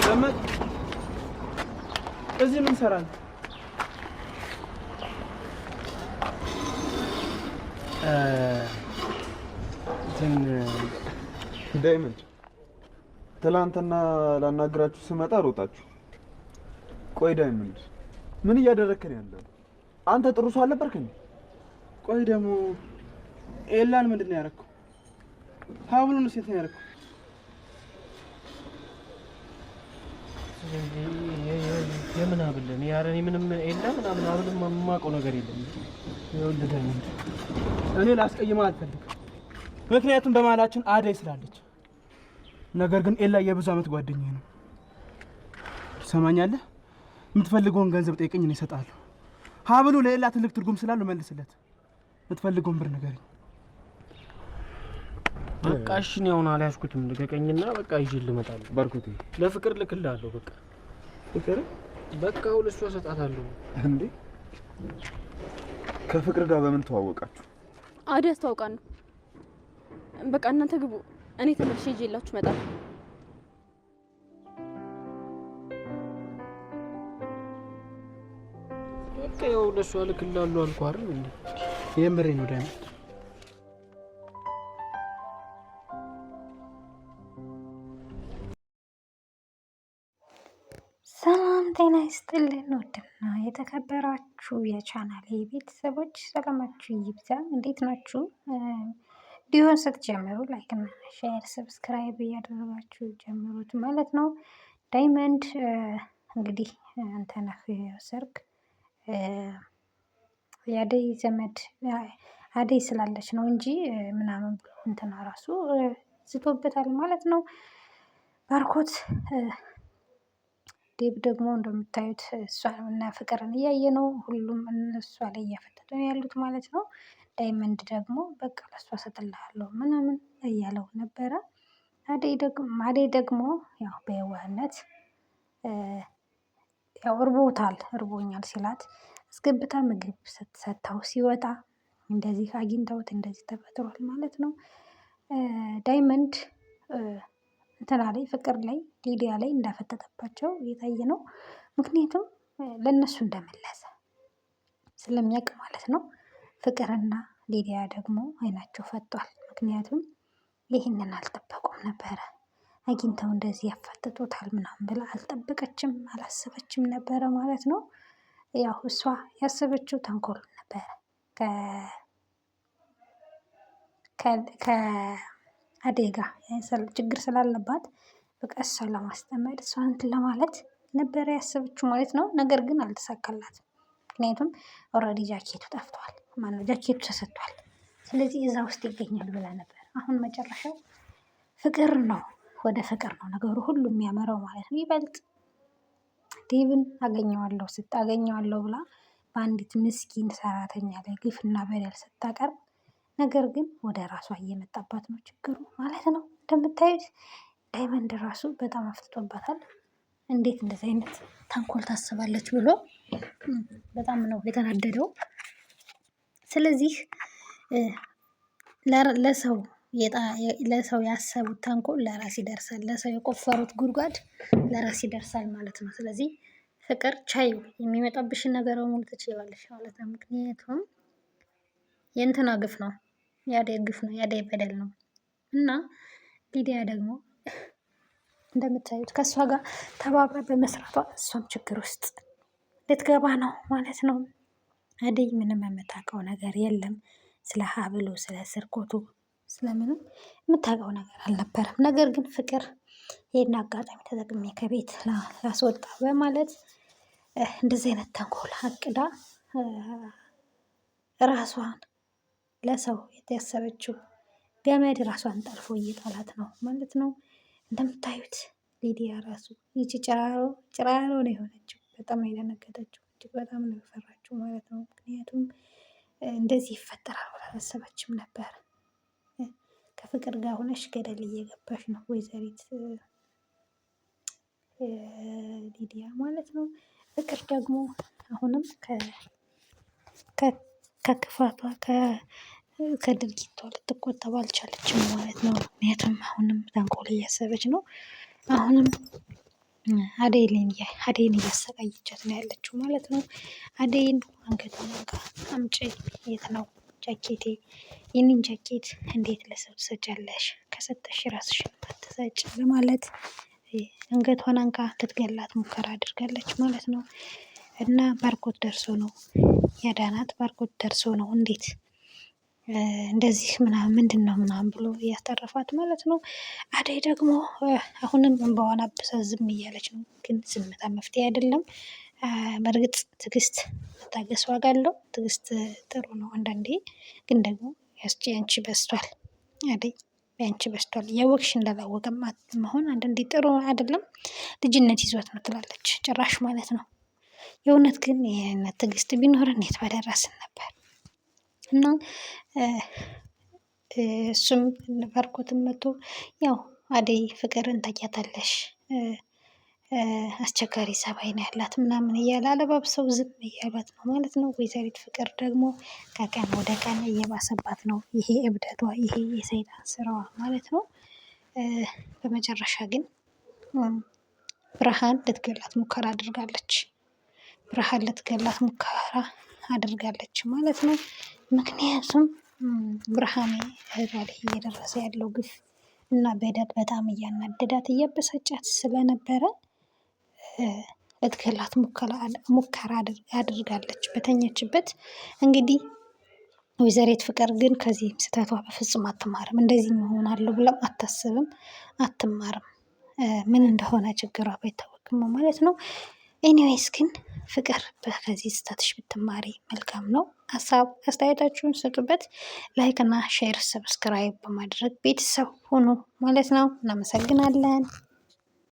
ደመቅ እዚህ ምን ሰራን? ዳይመንድ ትላንትና ላናግራችሁ ስመጣ ሮጣችሁ። ቆይ ዳይመንድ ምን እያደረግክ ነው ያለው? አንተ ጥሩ ሰው አልነበርክም? ቆይ ደግሞ ኤላን ምንድን ነው ያደረከው? ሀብሉን ሴት ነው ያደረከው? የምን ሀብል? እኔ ምንም ኤላ ምናምን ሀብል የማውቀው ነገር የለም። ይኸውልህ ዳይመንድ እኔ ላስቀይምህ አልፈልግም፣ ምክንያቱም በመሀላችን አደይ ስላለች። ነገር ግን ኤላ የብዙ ዓመት ጓደኛዬ ነው። ትሰማኛለህ? የምትፈልገውን ገንዘብ ጠይቀኝ፣ እኔ እሰጥሃለሁ። ሀብሉ ለኤላ ትልቅ ትርጉም ስላለው መልስለት። የምትፈልገውን ብር ንገረኝ። በቃ እሺ፣ እኔ አሁን አልያዝኩትም። ልቀቀኝና በቃ ይዤልህ እመጣለሁ። ባርኮቴ ለፍቅር ልክልሃለሁ። በቃ ፍቅር በቃ ለእሷ እሰጣታለሁ። እንዴ ከፍቅር ጋር በምን ተዋወቃችሁ? አደይ አስተዋውቃን ነው። በቃ እናንተ ግቡ፣ እኔ ተመልሼ ይዤላችሁ እመጣለሁ። በቃ ያው ለእሷ ልክልሃለሁ አልኩህ አይደል እንዴ? የምሬን ነው ዳይመንድ። ሰላም ጤና ይስጥልን። ውድና የተከበራችሁ የቻናሌ ቤተሰቦች ሰላማችሁ ይብዛ። እንዴት ናችሁ? ቪዲዮን ስትጀምሩ ላይክ እና ሼር ሰብስክራይብ እያደረጋችሁ ጀምሩት ማለት ነው። ዳይመንድ እንግዲህ አንተነህ ሰርግ የአደይ ዘመድ አደይ ስላለች ነው እንጂ ምናምን ብሎ እንትና ራሱ ዝቶበታል ማለት ነው። ባርኮት ዴብ ደግሞ እንደምታዩት እሷና ፍቅርን እያየ ነው። ሁሉም እነሷ ላይ እያፈጠጡ ነው ያሉት ማለት ነው። ዳይመንድ ደግሞ በቃ ለእሷ እሰጥልሃለሁ ምናምን እያለው ነበረ። አደይ ደግሞ ያው በየዋህነት ያው እርቦኛል ሲላት አስገብታ ምግብ ስትሰጠው ሲወጣ እንደዚህ አግኝተውት እንደዚህ ተፈጥሯል ማለት ነው። ዳይመንድ እንትና ላይ ፍቅር ላይ ሊዲያ ላይ እንዳፈጠጠባቸው እየታየ ነው። ምክንያቱም ለእነሱ እንደመለሰ ስለሚያውቅ ማለት ነው። ፍቅርና ሊዲያ ደግሞ አይናቸው ፈጧል። ምክንያቱም ይህንን አልጠበቁም ነበረ። አግኝተው እንደዚህ ያፋጥጡታል ምናምን ብላ አልጠበቀችም፣ አላሰበችም ነበረ ማለት ነው። ያው እሷ ያሰበችው ተንኮል ነበረ ከአደይ ጋር ችግር ስላለባት በቃ እሷን ለማስጠመድ እሷን እንትን ለማለት ነበረ ያሰበችው ማለት ነው። ነገር ግን አልተሳካላትም። ምክንያቱም ኦልሬዲ ጃኬቱ ጠፍቷል፣ ማነው ጃኬቱ ተሰጥቷል። ስለዚህ እዛ ውስጥ ይገኛል ብላ ነበር። አሁን መጨረሻው ፍቅር ነው፣ ወደ ፍቅር ነው ነገሩ ሁሉ የሚያመራው ማለት ነው። ይበልጥ ዴብን አገኘዋለሁ ብላ በአንዲት ምስኪን ሰራተኛ ላይ ግፍና በደል ስታቀርብ፣ ነገር ግን ወደ ራሷ እየመጣባት ነው ችግሩ ማለት ነው። እንደምታዩት ዳይመንድ ራሱ በጣም አፍጥጦባታል። እንዴት እንደዚህ አይነት ተንኮል ታስባለች ብሎ በጣም ነው የተናደደው። ስለዚህ ለሰው ያሰቡት ተንኮል ለራስ ይደርሳል፣ ለሰው የቆፈሩት ጉድጓድ ለራስ ይደርሳል ማለት ነው። ስለዚህ ፍቅር ቻዩ፣ የሚመጣብሽን ነገር በሙሉ ትችይዋለሽ ማለት ነው። ምክንያቱም የእንትና ግፍ ነው፣ የአደይ ግፍ ነው፣ የአደይ በደል ነው እና ሊዲያ ደግሞ እንደምታዩት ከእሷ ጋር ተባብራ በመስራቷ እሷም ችግር ውስጥ ልትገባ ነው ማለት ነው። አደይ ምንም የምታውቀው ነገር የለም ስለ ሀብሉ፣ ስለ ስርቆቱ፣ ስለምንም የምታውቀው ነገር አልነበረም። ነገር ግን ፍቅር ይሄን አጋጣሚ ተጠቅሜ ከቤት ላስወጣ በማለት እንደዚህ አይነት ተንኮል አቅዳ ራሷን ለሰው ያሰበችው ገመድ ራሷን ጠልፎ እየጣላት ነው ማለት ነው። እንደምታዩት ሊዲያ ራሱ ይቺ ጭራሮ ነው የሆነችው። በጣም ነው የደነገጠችው፣ እጅግ በጣም ነው የፈራችው ማለት ነው። ምክንያቱም እንደዚህ ይፈጠራል ብላ አላሰበችም ነበር። ከፍቅር ጋር ሆነሽ ገደል እየገባሽ ነው ወይዘሪት ሊዲያ ማለት ነው። ፍቅር ደግሞ አሁንም ከክፋቷ ከድርጊቷ ልትቆጠብ አልቻለችም ማለት ነው። ምክንያቱም አሁንም ተንኮል እያሰበች ነው። አሁንም አደይን እያሰቃየቻት ነው ያለችው ማለት ነው። አደይን አንገቷን አንቃ አምጪ፣ የት ነው ጃኬቴ? የኔን ጃኬት እንዴት ለሰው ትሰጫለሽ? ከሰጠሽ ራስሽን አትሰጭ በማለት አንገቷን አንቃ ልትገላት ሙከራ አድርጋለች ማለት ነው። እና ባርኮት ደርሶ ነው ያዳናት። ባርኮት ደርሶ ነው እንዴት እንደዚህ ምናምን ምንድን ነው ምናምን ብሎ ያስተረፋት ማለት ነው። አደይ ደግሞ አሁንም እንባዋን አብሳ ዝም እያለች ነው። ግን ዝምታ መፍትሄ አይደለም። በእርግጥ ትዕግስት መታገስ ዋጋ አለው። ትዕግስት ጥሩ ነው አንዳንዴ፣ ግን ደግሞ ያንቺ በስቷል አደይ፣ ያንቺ በስቷል። እያወቅሽ እንዳላወቀ መሆን አንዳንዴ ጥሩ አይደለም። ልጅነት ይዟት ነው ትላለች ጭራሽ ማለት ነው። የእውነት ግን የእውነት ትዕግስት ቢኖረን የት በደረስን ነበር። እና እሱም ባርኮትም መጥቶ ያው አደይ ፍቅርን ታውቂያታለሽ፣ አስቸጋሪ ፀባይ ነው ያላት ምናምን እያለ አለባብሰው ዝም እያሏት ነው ማለት ነው። ወይዘሪት ፍቅር ደግሞ ከቀን ወደ ቀን እየባሰባት ነው ይሄ እብደቷ፣ ይሄ የሰይጣን ስራዋ ማለት ነው። በመጨረሻ ግን ብርሃን ልትገላት ሙከራ አድርጋለች። ብርሃን ልትገላት ሙከራ አድርጋለች ማለት ነው። ምክንያቱም ብርሃኔ እህቷ ላይ እየደረሰ ያለው ግፍ እና በደል በጣም እያናደዳት እያበሳጫት ስለነበረ ልትገላት ሙከራ አድርጋለች በተኛችበት። እንግዲህ ወይዘሪት ፍቅር ግን ከዚህ ስህተቷ በፍጹም አትማርም። እንደዚህ መሆናለሁ ብለም አታስብም፣ አትማርም። ምን እንደሆነ ችግሯ ባይታወቅም ማለት ነው። ኤኒዌይስ ግን ፍቅር ከዚህ ስህተትሽ ብትማሪ መልካም ነው። ሀሳብ አስተያየታችሁን ስጡበት። ላይክ እና ሼር ሰብስክራይብ በማድረግ ቤተሰብ ሁኑ ማለት ነው። እናመሰግናለን።